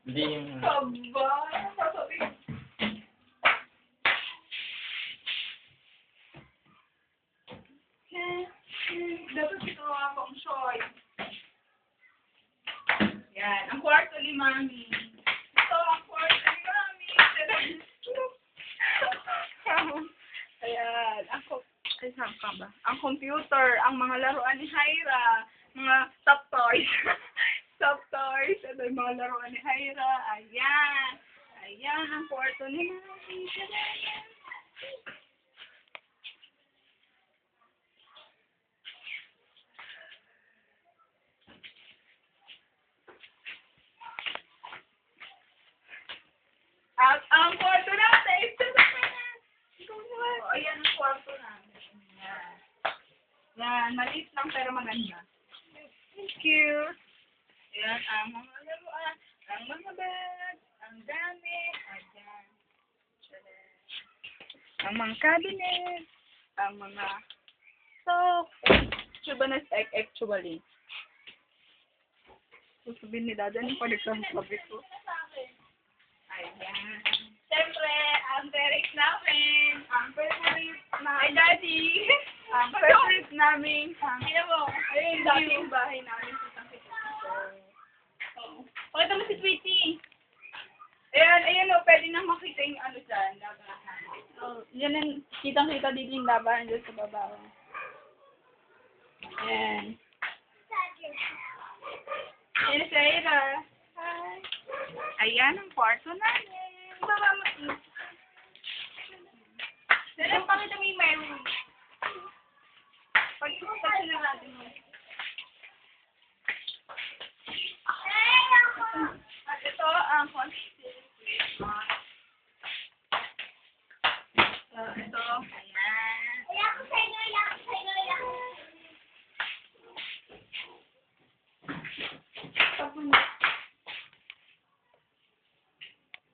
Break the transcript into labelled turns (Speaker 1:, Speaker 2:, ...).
Speaker 1: Hindi yung...
Speaker 2: Kaba. Sasabi. Dapat ito ako ang choy. Yan. Ang kwarto ni Mami. Ito ang kwarto ni Mami. Ayan. Ay, saan ka ba? Ang computer, ang mga laruan ni Hyra, mga top toys. Top toys. Ito yung mga laruan ni Hyra. Ayan. Ayan ang kwarto ni Mami. At ang kwarto natin, ito naman. Ayan ang kwarto natin. Yan. Yan, maliit lang pero maganda. Thank you. Yan ang mga laruan, ang mga bag, ang gamit, ayan. Ang mga cabinet, ang mga soap, actually. Sasabihin ni Dada, ano pa nito ang sabi ko? Ayan. Siyempre, ang favorite namin, ang favorite na... Ay, Daddy! Ang favorite namin, ayun, dating bahay namin sa San Francisco.
Speaker 3: Pakita mo si Tweety.
Speaker 2: Ayan o, pwede nang makita yung ano dyan, labahan.
Speaker 3: Oh, yan ang kitang-kita dito yung labahan dyan sa baba.
Speaker 2: Ayan. Ayan si Ira. Hi. Ayan ang kwarto namin. Baba mo. Dala, pakita mo yung meron. Pag-isip na natin mo. At ito ang